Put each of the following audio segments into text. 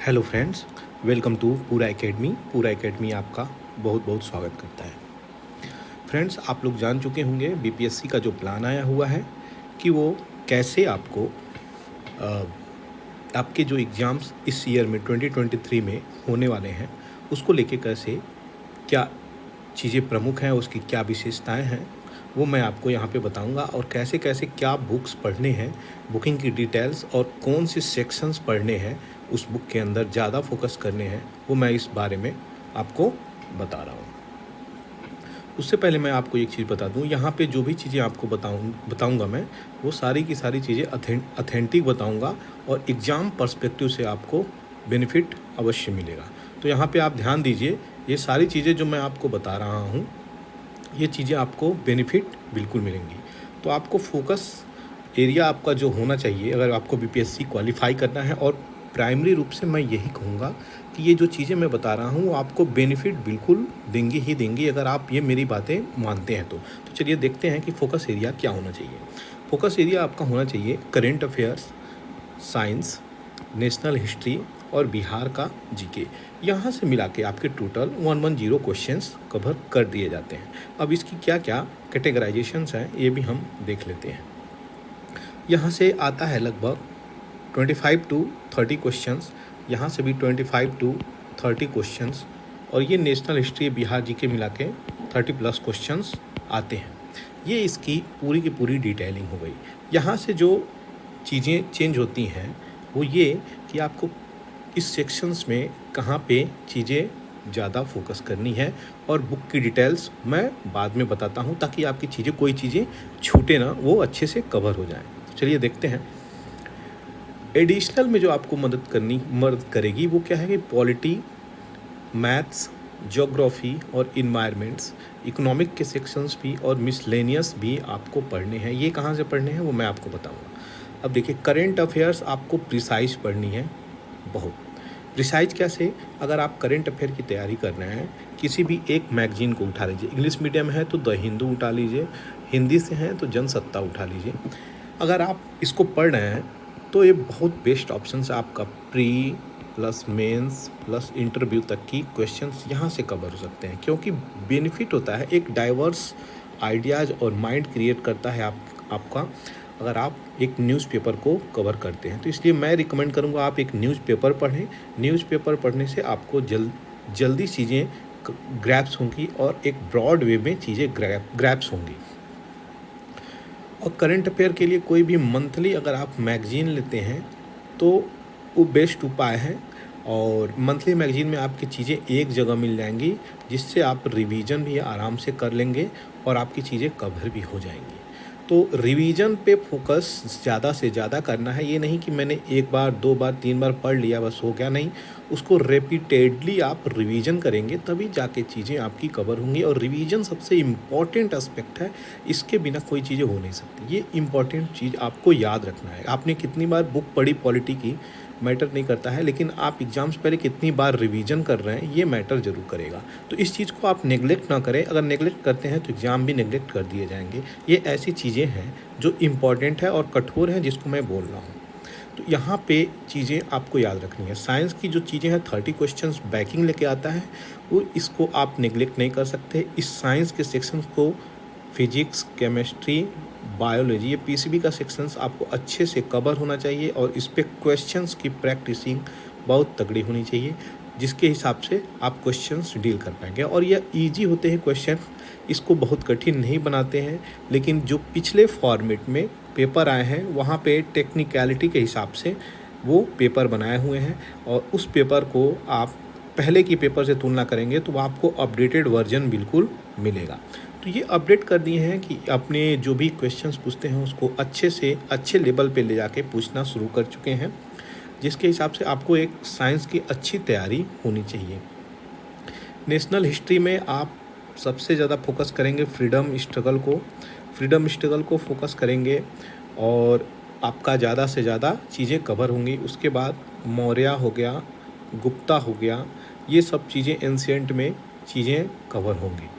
Hello friends, welcome to पूरा academy. पूरा academy आपका बहुत बहुत स्वागत करता है। फ्रेंड्स, आप लोग जान चुके होंगे बीपीएससी का जो प्लान आया हुआ है कि वो कैसे आपको आपके जो एग्ज़ाम्स इस ईयर में 2023 में होने वाले हैं उसको लेके कैसे क्या चीज़ें प्रमुख हैं, उसकी क्या विशेषताएं हैं, वो मैं आपको यहाँ पे बताऊंगा। और कैसे कैसे क्या बुक्स पढ़ने हैं, बुकिंग की डिटेल्स और कौन से सेक्शंस पढ़ने हैं, उस बुक के अंदर ज़्यादा फोकस करने हैं, वो मैं इस बारे में आपको बता रहा हूँ। उससे पहले मैं आपको एक चीज़ बता दूं, यहाँ पे जो भी चीज़ें आपको बताऊंगा मैं, वो सारी की सारी चीज़ें अथेंटिक बताऊंगा और एग्ज़ाम पर्सपेक्टिव से आपको बेनिफिट अवश्य मिलेगा। तो यहाँ पे आप ध्यान दीजिए, ये सारी चीज़ें जो मैं आपको बता रहा हूँ, ये चीज़ें आपको बेनिफिट बिल्कुल मिलेंगी। तो आपको फोकस एरिया आपका जो होना चाहिए, अगर आपको बीपीएससी क्वालिफाई करना है, और प्राइमरी रूप से मैं यही कहूँगा कि ये जो चीज़ें मैं बता रहा हूँ वो आपको बेनिफिट बिल्कुल देंगी ही देंगी, अगर आप ये मेरी बातें मानते हैं तो चलिए देखते हैं कि फोकस एरिया क्या होना चाहिए। फोकस एरिया आपका होना चाहिए current affairs, science, national history और बिहार का जीके। यहाँ से मिला के आपके टोटल 110 क्वेश्चंस कवर कर दिए जाते हैं। अब इसकी क्या क्या कैटेगराइजेशंस हैं ये भी हम देख लेते हैं। यहाँ से आता है लगभग 25 टू 30 क्वेश्चंस, यहाँ से भी 25 टू 30 क्वेश्चंस, और ये नेशनल हिस्ट्री बिहार जीके मिला के 30+ क्वेश्चंस आते हैं। ये इसकी पूरी की पूरी डिटेलिंग हो गई। यहाँ से जो चीज़ें चेंज होती हैं वो ये कि आपको इस सेक्शंस में कहाँ पे चीज़ें ज़्यादा फोकस करनी है, और बुक की डिटेल्स मैं बाद में बताता हूँ ताकि आपकी चीज़ें कोई चीज़ें छूटे ना, वो अच्छे से कवर हो जाएं। तो चलिए देखते हैं। एडिशनल में जो आपको मदद करेगी वो क्या है कि पॉलिटी, मैथ्स, ज्योग्राफी और इन्वायरमेंट्स, इकोनॉमिक के सेक्शंस भी और मिसलेनियस भी आपको पढ़ने हैं। ये कहाँ से पढ़ने हैं वो मैं आपको बताऊंगा। अब देखिए, करेंट अफेयर्स आपको प्रिसाइज पढ़नी है, बहुत प्रिसाइज। कैसे? अगर आप करेंट अफेयर की तैयारी कर रहे हैं, किसी भी एक मैगजीन को उठा लीजिए। इंग्लिश मीडियम है तो द हिंदू उठा लीजिए, हिंदी से हैं तो जनसत्ता उठा लीजिए। अगर आप इसको पढ़ रहे हैं तो ये बहुत बेस्ट ऑप्शन है आपका। Pre plus mains plus interview तक की क्वेश्चंस यहाँ से कवर हो सकते हैं, क्योंकि बेनिफिट होता है, एक डाइवर्स आइडियाज़ और माइंड क्रिएट करता है आपका अगर आप एक न्यूज़पेपर को कवर करते हैं। तो इसलिए मैं रिकमेंड करूँगा आप एक न्यूज़पेपर पढ़ें। न्यूज़पेपर पढ़ने से आपको जल्दी चीज़ें ग्रैप्स होंगी और एक ब्रॉड वे में चीज़ें ग्रैप्स होंगी। और करंट अफेयर के लिए कोई भी मंथली अगर आप मैगजीन लेते हैं तो वो बेस्ट उपाय है, और मंथली मैगजीन में आपकी चीज़ें एक जगह मिल जाएंगी, जिससे आप रिवीजन भी आराम से कर लेंगे और आपकी चीज़ें कवर भी हो जाएंगी। तो रिवीजन पे फोकस ज़्यादा से ज़्यादा करना है। ये नहीं कि मैंने एक बार, दो बार, तीन बार पढ़ लिया बस हो गया, नहीं, उसको रिपीटेडली आप रिवीजन करेंगे तभी जाके चीज़ें आपकी कवर होंगी। और रिवीजन सबसे इम्पॉर्टेंट एस्पेक्ट है, इसके बिना कोई चीज़ें हो नहीं सकती। ये इम्पॉर्टेंट चीज़ आपको याद रखना है। आपने कितनी बार बुक पढ़ी पॉलिटी की मैटर नहीं करता है, लेकिन आप एग्ज़ाम्स पहले कितनी बार रिवीजन कर रहे हैं ये मैटर ज़रूर करेगा। तो इस चीज़ को आप नेगलेक्ट ना करें। अगर नेगलेक्ट करते हैं तो एग्ज़ाम भी नेगलेक्ट कर दिए जाएंगे। ये ऐसी चीज़ें हैं जो इम्पॉर्टेंट है और कठोर हैं, जिसको मैं बोल रहा हूँ। तो यहाँ पे चीज़ें आपको याद रखनी है। साइंस की जो चीज़ें हैं 30 क्वेश्चंस बैकिंग लेके आता है, वो इसको आप नेगलेक्ट नहीं कर सकते। इस साइंस के सेक्शंस को फिजिक्स, केमिस्ट्री, बायोलॉजी, ये पीसीबी का सेक्शंस आपको अच्छे से कवर होना चाहिए, और इस पे क्वेश्चंस की प्रैक्टिसिंग बहुत तगड़ी होनी चाहिए, जिसके हिसाब से आप क्वेश्चंस डील कर पाएंगे। और ये इजी होते हैं क्वेश्चन, इसको बहुत कठिन नहीं बनाते हैं। लेकिन जो पिछले फॉर्मेट में पेपर आए हैं वहाँ पे टेक्निकलिटी के हिसाब से वो पेपर बनाए हुए हैं, और उस पेपर को आप पहले की पेपर से तुलना करेंगे तो आपको अपडेटेड वर्जन बिल्कुल मिलेगा। तो ये अपडेट कर दिए हैं कि अपने जो भी क्वेश्चंस पूछते हैं उसको अच्छे से अच्छे लेवल पे ले जाके पूछना शुरू कर चुके हैं, जिसके हिसाब से आपको एक साइंस की अच्छी तैयारी होनी चाहिए। नेशनल हिस्ट्री में आप सबसे ज़्यादा फोकस करेंगे फ्रीडम स्ट्रगल को फोकस करेंगे, और आपका ज़्यादा से ज़्यादा चीज़ें कवर होंगी। उसके बाद मौर्य हो गया, गुप्ता हो गया, ये सब चीज़ें एंशिएंट में चीज़ें कवर होंगी।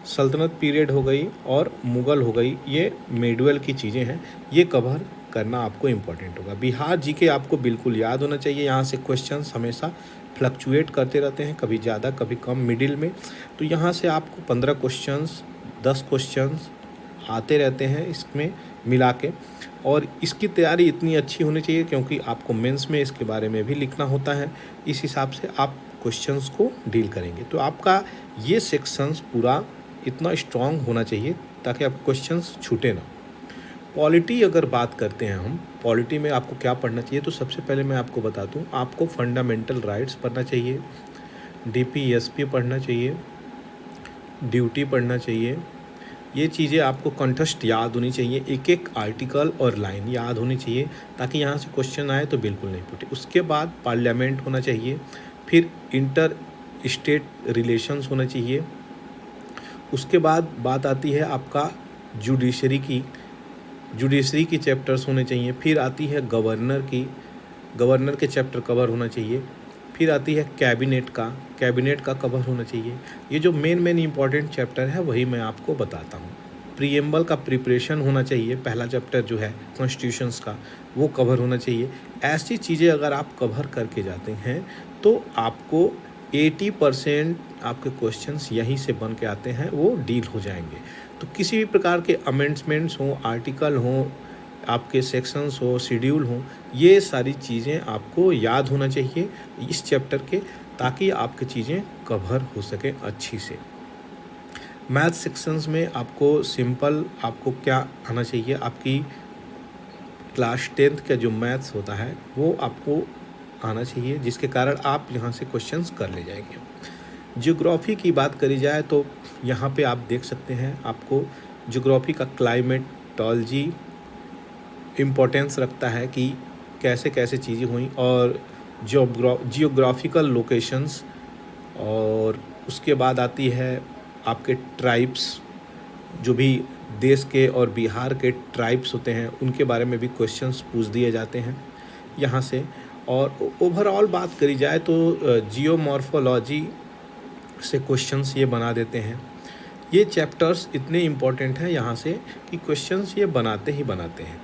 सल्तनत पीरियड हो गई और मुग़ल हो गई, ये मिडवेल की चीज़ें हैं, ये कवर करना आपको इम्पोर्टेंट होगा। बिहार जीके आपको बिल्कुल याद होना चाहिए। यहाँ से क्वेश्चंस हमेशा फ्लक्चुएट करते रहते हैं, कभी ज़्यादा कभी कम मिडिल में। तो यहाँ से आपको 15 क्वेश्चंस 10 क्वेश्चंस आते रहते हैं इसमें मिला के, और इसकी तैयारी इतनी अच्छी होनी चाहिए क्योंकि आपको मेंस में इसके बारे में भी लिखना होता है। इस हिसाब से आप क्वेश्चंस को डील करेंगे। तो आपका ये सेक्शंस पूरा इतना स्ट्रांग होना चाहिए ताकि आपके क्वेश्चंस छूटे ना। पॉलिटी अगर बात करते हैं हम, पॉलिटी में आपको क्या पढ़ना चाहिए, तो सबसे पहले मैं आपको बता दूं, आपको फंडामेंटल राइट्स पढ़ना चाहिए, डीपीएसपी पढ़ना चाहिए, ड्यूटी पढ़ना चाहिए। ये चीज़ें आपको कंठस्थ याद होनी चाहिए, एक एक आर्टिकल और लाइन याद होनी चाहिए ताकि यहाँ से क्वेश्चन आए तो बिल्कुल नहीं फूटे। उसके बाद पार्लियामेंट होना चाहिए, फिर इंटर स्टेट रिलेशंस होना चाहिए। उसके बाद बात आती है आपका जुडिशरी की चैप्टर्स होने चाहिए। फिर आती है गवर्नर के चैप्टर कवर होना चाहिए। फिर आती है कैबिनेट का कवर होना चाहिए। ये जो मेन इंपॉर्टेंट चैप्टर है वही मैं आपको बताता हूँ। प्रीएम्बल का प्रिपरेशन होना चाहिए, पहला चैप्टर जो है कॉन्स्टिट्यूशंस का वो कवर होना चाहिए। ऐसी चीज़ें अगर आप कवर करके जाते हैं तो आपको 80% आपके क्वेश्चंस यहीं से बन के आते हैं, वो डील हो जाएंगे। तो किसी भी प्रकार के अमेंडमेंट्स हों, आर्टिकल हों, आपके सेक्शंस हो, शेड्यूल हो, ये सारी चीज़ें आपको याद होना चाहिए इस चैप्टर के, ताकि आपकी चीज़ें कवर हो सके अच्छी से। मैथ सेक्शंस में आपको सिंपल आपको क्या आना चाहिए, आपकी क्लास 10th का जो मैथ्स होता है वो आपको आना चाहिए, जिसके कारण आप यहाँ से क्वेश्चंस कर ले जाएंगे। ज्योग्राफी की बात करी जाए तो यहाँ पे आप देख सकते हैं, आपको ज्योग्राफी का क्लाइमेटोलॉजी इम्पोर्टेंस रखता है कि कैसे कैसे चीज़ें हुई, और जियोग्राफिकल लोकेशंस, और उसके बाद आती है आपके ट्राइब्स, जो भी देश के और बिहार के ट्राइब्स होते हैं उनके बारे में भी क्वेश्चंस पूछ दिए जाते हैं यहाँ से। और ओवरऑल बात करी जाए तो जियोमॉर्फोलॉजी से क्वेश्चंस ये बना देते हैं। ये चैप्टर्स इतने इम्पोर्टेंट हैं यहाँ से कि क्वेश्चंस ये बनाते ही बनाते हैं,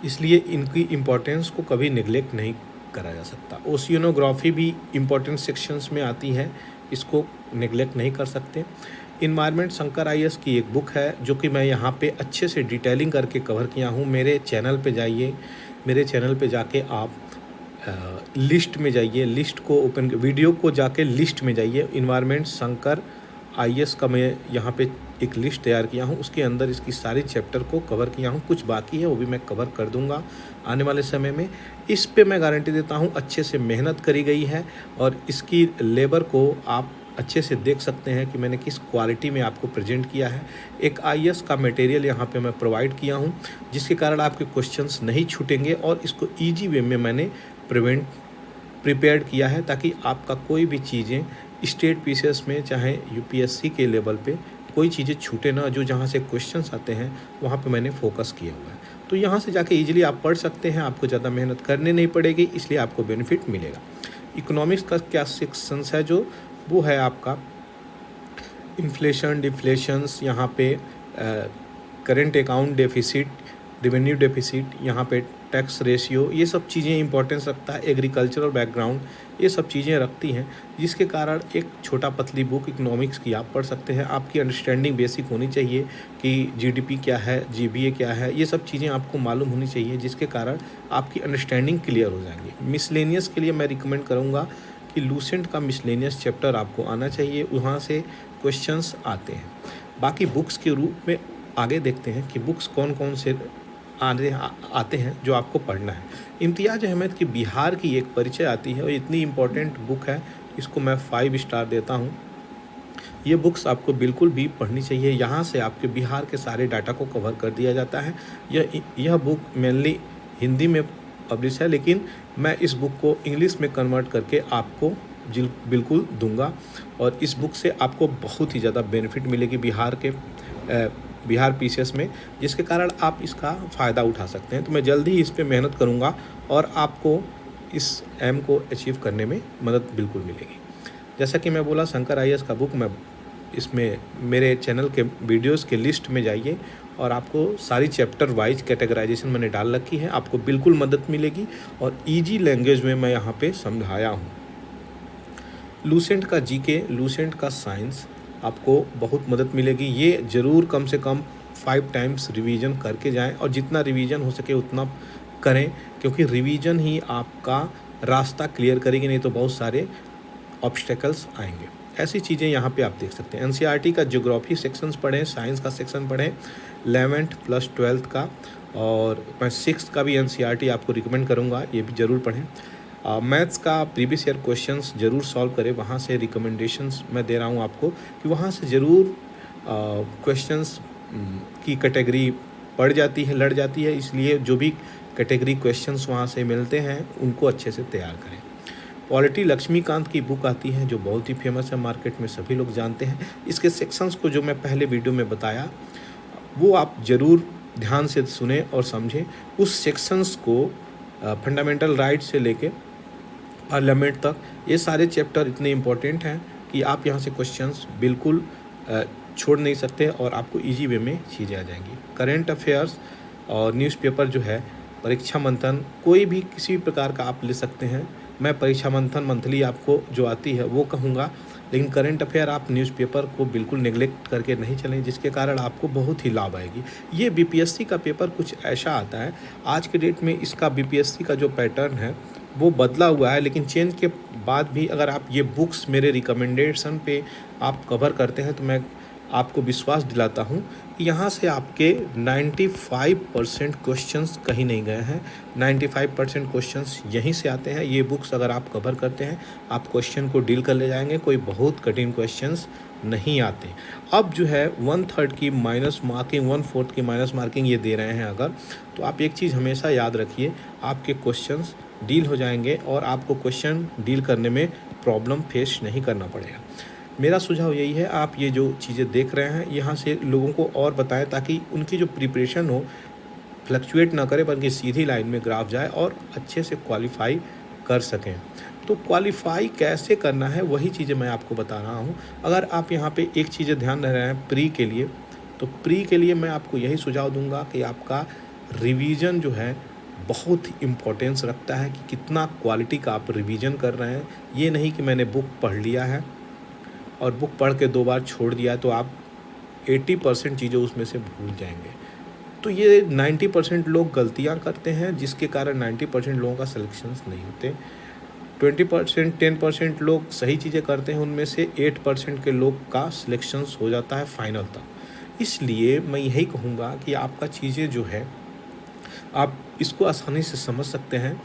इसलिए इनकी इम्पोर्टेंस को कभी निगलेक्ट नहीं करा जा सकता। ओशियनोग्राफी भी इम्पोर्टेंट सेक्शंस में आती है, इसको निगलेक्ट नहीं कर सकते। इन्वायरमेंट शंकर आईएएस की एक बुक है जो कि मैं यहाँ पे अच्छे से डिटेलिंग करके कवर किया हूँ। मेरे चैनल पे जाइए, मेरे चैनल पे जाके आप लिस्ट में जाइए, लिस्ट को ओपन, वीडियो को जाके लिस्ट में जाइए। इन्वायरमेंट शंकर आईएएस का मैं यहाँ पे एक लिस्ट तैयार किया हूँ, उसके अंदर इसकी सारी चैप्टर को कवर किया हूँ। कुछ बाकी है वो भी मैं कवर कर दूँगा आने वाले समय में। इस पे मैं गारंटी देता हूँ अच्छे से मेहनत करी गई है, और इसकी लेबर को आप अच्छे से देख सकते हैं कि मैंने किस क्वालिटी में आपको प्रेजेंट किया है। एक आईएएस का मटेरियल यहाँ पे मैं प्रोवाइड किया हूँ, जिसके कारण आपके क्वेश्चंस नहीं छूटेंगे, और इसको ईजी वे में मैंने प्रिपेयर्ड किया है ताकि आपका कोई भी चीज़ें स्टेट पीसीएस में चाहे यूपीएससी के लेवल पे कोई चीज़ें छूटे ना। जो जहाँ से क्वेश्चंस आते हैं वहाँ पे मैंने फोकस किया हुआ है, तो यहाँ से जाके इजीली आप पढ़ सकते हैं, आपको ज़्यादा मेहनत करनी नहीं पड़ेगी, इसलिए आपको बेनिफिट मिलेगा। इकोनॉमिक्स का क्या सेक्शंस है, जो वो है आपका इन्फ्लेशन, डिफ्लेशंस, यहाँ पे current account deficit, revenue deficit, यहाँ पे टैक्स रेशियो, ये सब चीज़ें इंपॉर्टेंस रखता है। एग्रीकल्चरल बैकग्राउंड, ये सब चीज़ें रखती हैं, जिसके कारण एक छोटा पतली बुक इकोनॉमिक्स की आप पढ़ सकते हैं। आपकी अंडरस्टैंडिंग बेसिक होनी चाहिए कि जीडीपी क्या है, जीबीए क्या है, ये सब चीज़ें आपको मालूम होनी चाहिए, जिसके कारण आपकी अंडरस्टैंडिंग क्लियर हो जाएंगी। मिसलेनियस के लिए मैं रिकमेंड करूँगा कि लूसेंट का मिसलेनियस चैप्टर आपको आना चाहिए, वहाँ से क्वेश्चंस आते हैं। बाकी बुक्स के रूप में आगे देखते हैं कि बुक्स कौन कौन से आते हैं जो आपको पढ़ना है। इम्तियाज़ अहमद की बिहार की एक परिचय आती है, और इतनी इम्पोर्टेंट बुक है, इसको मैं 5 स्टार देता हूँ। ये बुक्स आपको बिल्कुल भी पढ़नी चाहिए, यहाँ से आपके बिहार के सारे डाटा को कवर कर दिया जाता है। यह बुक मेनली हिंदी में पब्लिश है, लेकिन मैं इस बुक को इंग्लिश में कन्वर्ट करके आपको बिल्कुल दूंगा, और इस बुक से आपको बहुत ही ज़्यादा बेनिफिट मिलेगी बिहार पीसीएस में, जिसके कारण आप इसका फ़ायदा उठा सकते हैं। तो मैं जल्दी ही इस पे मेहनत करूंगा और आपको इस एम को अचीव करने में मदद बिल्कुल मिलेगी। जैसा कि मैं बोला, शंकर आईएएस का बुक मैं इसमें मेरे चैनल के वीडियोस के लिस्ट में जाइए और आपको सारी चैप्टर वाइज कैटेगराइजेशन मैंने डाल रखी है, आपको बिल्कुल मदद मिलेगी और ईजी लैंग्वेज में मैं यहाँ पे समझाया हूँ। लूसेंट का जीके, लूसेंट का साइंस आपको बहुत मदद मिलेगी। ये ज़रूर कम से कम 5 टाइम्स रिवीजन करके जाएं और जितना रिवीजन हो सके उतना करें, क्योंकि रिवीजन ही आपका रास्ता क्लियर करेगी, नहीं तो बहुत सारे ऑब्स्टेकल्स आएंगे। ऐसी चीज़ें यहाँ पे आप देख सकते हैं। एनसीईआरटी का ज्योग्राफी सेक्शंस पढ़ें, साइंस का सेक्शन पढ़ें, 11th प्लस 12th का, और मैं 6th का भी एनसीईआरटी आपको रिकमेंड करूँगा, ये भी ज़रूर पढ़ें। मैथ्स का प्रीवियस ईयर क्वेश्चंस ज़रूर सॉल्व करें, वहाँ से रिकमेंडेशंस मैं दे रहा हूँ आपको कि वहाँ से ज़रूर क्वेश्चंस की कैटेगरी पड़ जाती है, लड़ जाती है, इसलिए जो भी कैटेगरी क्वेश्चंस वहाँ से मिलते हैं उनको अच्छे से तैयार करें। पॉलिटी लक्ष्मीकांत की बुक आती है जो बहुत ही फेमस है, मार्केट में सभी लोग जानते हैं। इसके सेक्शंस को जो मैं पहले वीडियो में बताया वो आप ज़रूर ध्यान से सुने और समझें। उस सेक्शंस को फंडामेंटल राइट से लेके पार्लियामेंट तक ये सारे चैप्टर इतने इम्पोर्टेंट हैं कि आप यहाँ से क्वेश्चंस बिल्कुल छोड़ नहीं सकते और आपको इजी वे में चीज़ें आ जाएंगी। करेंट अफेयर्स और न्यूज़पेपर जो है, परीक्षा मंथन, कोई भी किसी भी प्रकार का आप ले सकते हैं। मैं परीक्षा मंथन मंथली आपको जो आती है वो कहूँगा, लेकिन करेंट अफेयर आप न्यूज़पेपर को बिल्कुल नेगलेक्ट करके नहीं चलें, जिसके कारण आपको बहुत ही लाभ आएगी। ये बीपीएससी का पेपर कुछ ऐसा आता है, आज के डेट में इसका बीपीएससी का जो पैटर्न है वो बदला हुआ है, लेकिन चेंज के बाद भी अगर आप ये बुक्स मेरे रिकमेंडेशन पे आप कवर करते हैं तो मैं आपको विश्वास दिलाता हूँ कि यहाँ से आपके 95% क्वेश्चंस कहीं नहीं गए हैं। 95% क्वेश्चंस यहीं से आते हैं। ये बुक्स अगर आप कवर करते हैं आप क्वेश्चन को डील कर ले जाएंगे, कोई बहुत कठिन क्वेश्चंस नहीं आते। अब जो है 1/3 की माइनस मार्किंग, 1/4 की माइनस मार्किंग ये दे रहे हैं अगर, तो आप एक चीज़ हमेशा याद रखिए, आपके क्वेश्चंस डील हो जाएंगे और आपको क्वेश्चन डील करने में प्रॉब्लम फेस नहीं करना पड़ेगा। मेरा सुझाव यही है, आप ये जो चीज़ें देख रहे हैं यहाँ से लोगों को और बताएं ताकि उनकी जो प्रिपरेशन हो फ्लक्चुएट ना करे, बल्कि सीधी लाइन में ग्राफ जाए और अच्छे से क्वालिफाई कर सकें। तो क्वालिफाई कैसे करना है वही चीज़ें मैं आपको बता रहा हूँ। अगर आप यहाँ पे एक चीज़ें ध्यान रह रहे हैं प्री के लिए, तो प्री के लिए मैं आपको यही सुझाव दूंगा कि आपका रिवीजन जो है बहुत इम्पोर्टेंस रखता है कि कितना क्वालिटी का आप रिवीजन कर रहे हैं। ये नहीं कि मैंने बुक पढ़ लिया है और बुक पढ़ के 2 बार छोड़ दिया तो आप 80% चीज़ें उसमें से भूल जाएंगे। तो ये 90% लोग गलतियां करते हैं, जिसके कारण 90% लोगों का सिलेक्शंस नहीं होते। 20% 10% लोग सही चीज़ें करते हैं, उनमें से 8% के लोग का सिलेक्शंस हो जाता है फाइनल तक। इसलिए मैं यही कहूँगा कि आपका चीज़ें जो है आप इसको आसानी से समझ सकते हैं।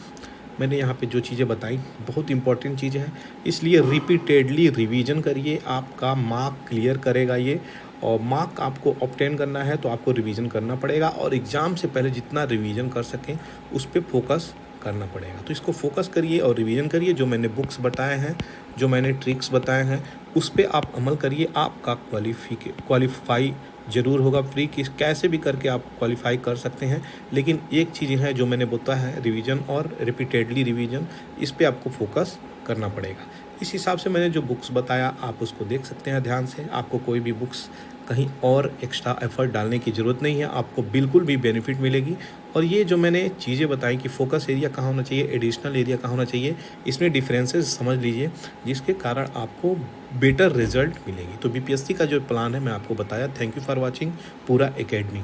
मैंने यहाँ पे जो चीज़ें बताई बहुत इंपॉर्टेंट चीज़ें हैं, इसलिए रिपीटेडली रिवीजन करिए, आपका मार्क क्लियर करेगा ये। और मार्क आपको ऑब्टेन करना है तो आपको रिवीजन करना पड़ेगा और एग्ज़ाम से पहले जितना रिवीजन कर सकें उस पर फोकस करना पड़ेगा। तो इसको फोकस करिए और रिवीजन करिए। जो मैंने बुक्स बताए हैं, जो मैंने ट्रिक्स बताए हैं, उस पर आप अमल करिए, आपका क्वालिफाई ज़रूर होगा। प्री की कैसे भी करके आप क्वालिफाई कर सकते हैं, लेकिन एक चीज़ है जो मैंने बताया है, रिवीजन और रिपीटेडली रिवीजन, इस पे आपको फोकस करना पड़ेगा। इस हिसाब से मैंने जो बुक्स बताया आप उसको देख सकते हैं ध्यान से। आपको कोई भी बुक्स कहीं और एक्स्ट्रा एफर्ट डालने की ज़रूरत नहीं है, आपको बिल्कुल भी बेनिफिट मिलेगी। और ये जो मैंने चीज़ें बताई कि फोकस एरिया कहाँ होना चाहिए, एडिशनल एरिया कहाँ होना चाहिए, इसमें डिफरेंसेस समझ लीजिए, जिसके कारण आपको बेटर रिजल्ट मिलेगी। तो बीपीएससी का जो प्लान है मैं आपको बताया। थैंक यू फॉर वॉचिंग पूरा एकेडमी।